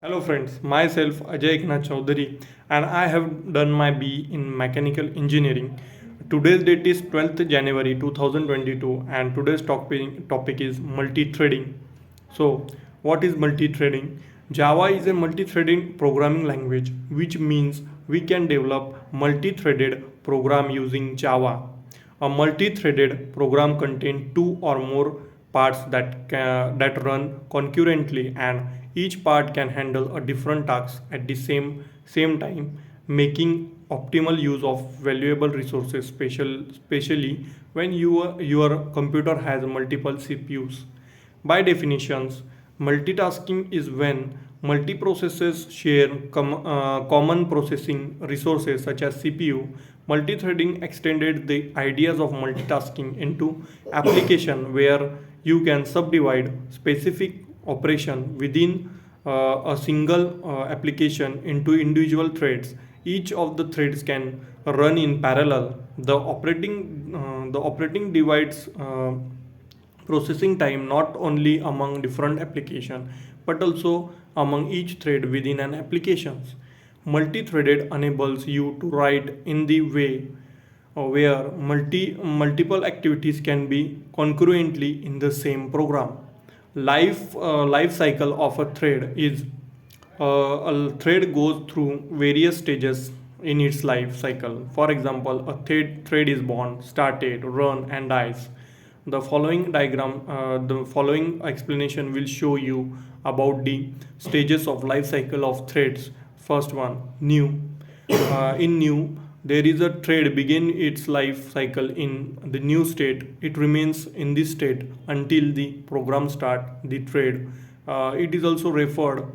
Hello friends, myself Ajay Eknath Chaudhary and I have done my B in Mechanical Engineering. Today's date is 12th January 2022 and today's topic is multi-threading. So, what is multi-threading? Java is a multi-threading programming language which means we can develop multi-threaded program using Java. A multi-threaded program contains two or more parts that run concurrently, and each part can handle a different task at the same time, making optimal use of valuable resources, especially when your computer has multiple CPUs. By definitions, multitasking is when multiprocessors share common processing resources such as CPU. Multithreading extended the ideas of multitasking into application where you can subdivide specific operation within a single application into individual threads. Each of the threads can run in parallel. The operating divides processing time not only among different application but also among each thread within an application. Multi-threaded enables you to write in the way where multiple activities can be concurrently in the same program. Life cycle of a thread is a thread goes through various stages in its life cycle. For example, a thread is born, started, run, and dies. The following explanation will show you about the stages of life cycle of threads. First one, new. In new, there is a thread begin its life cycle in the new state. It remains in this state until the program start the thread. It is also referred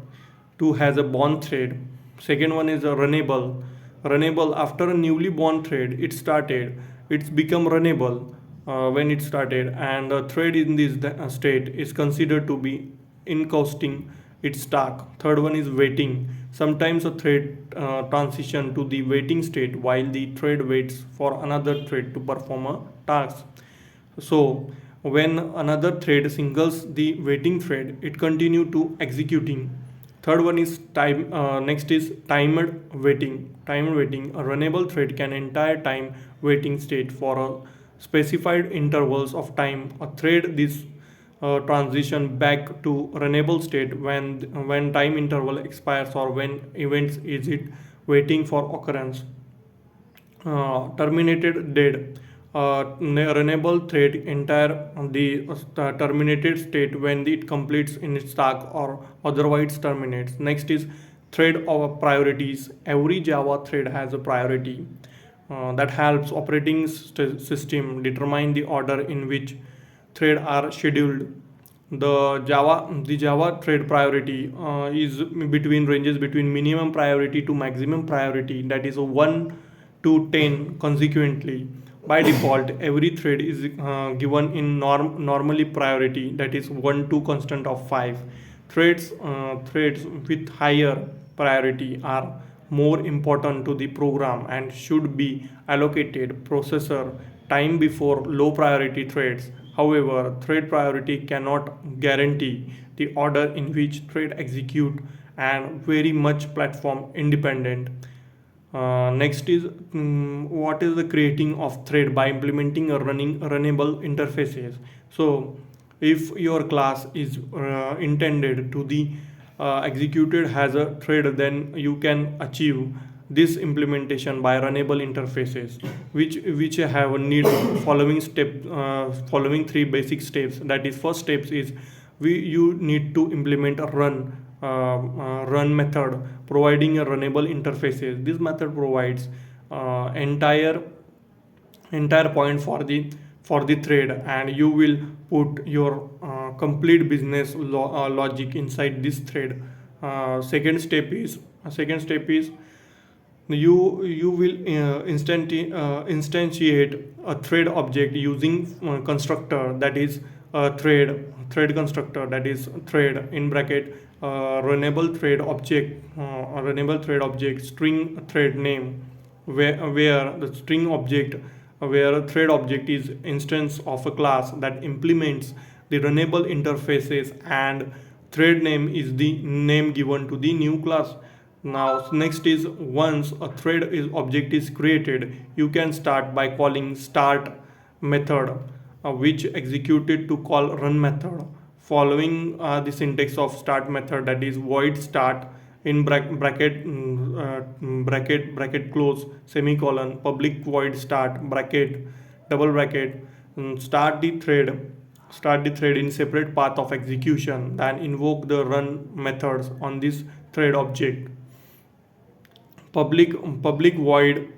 to as a born thread. Second one is a runnable. Runnable, after a newly born thread it started, it's become runnable when it started, and a thread in this state is considered to be incoasting its stack. Third one is waiting. Sometimes a thread transition to the waiting state while the thread waits for another thread to perform a task. So when another thread singles the waiting thread, it continue to executing. Third one is time. Next is timed waiting. Timed waiting. A runnable thread can entire time waiting state for a specified intervals of time. A thread this transition back to runnable state when time interval expires or when events is it waiting for occurrence. Terminated dead. Runnable thread entire the terminated state when it completes in its task or otherwise terminates. Next is thread of priorities. Every Java thread has a priority that helps operating system determine the order in which thread are scheduled. The Java thread priority is between ranges between minimum priority to maximum priority, that is 1 to 10 consequently. By default, every thread is given in normally priority, that is 1 to constant of 5. Threads with higher priority are more important to the program and should be allocated processor time before low priority threads. However, thread priority cannot guarantee the order in which thread execute and very much platform independent. Next is what is the creating of thread by implementing a runnable interfaces. So if your class is intended to the executed as a thread, then you can achieve this implementation by runnable interfaces, which have a need following three basic steps. That is, first steps is you need to implement a run method providing a runnable interfaces. This method provides entire point for the thread, and you will put your complete business logic inside this thread. Second step is you will instantiate a thread object using constructor, that is thread constructor, that is thread in bracket runnable thread object string thread name, where the string object where a thread object is instance of a class that implements the runnable interfaces, and Thread name is the name given to the new class. Now next is once a thread is object is created, you can start by calling start method, which executed to call run method. Following the syntax of start method, that is void start in bracket close semicolon public void start bracket double bracket, start the thread in separate path of execution, then invoke the run methods on this thread object. Public void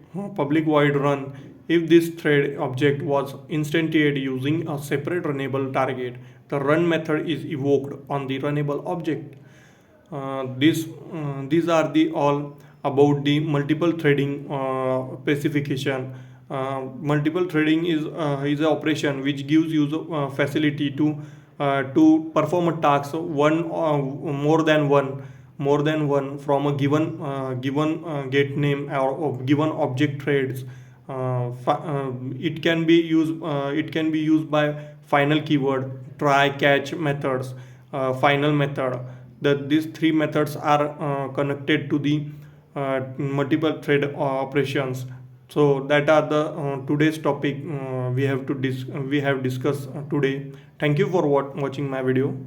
run if this thread object was instantiated using a separate runnable target. The run method is evoked on the runnable object. These are the all about the multiple threading specification. Multiple threading is an operation which gives user facility to perform a task more than one from a given get name or given object threads. It can be used by final keyword, try catch methods, final method. These three methods are connected to the multiple thread operations. So that are the today's topic we have discussed today. Thank you for watching my video.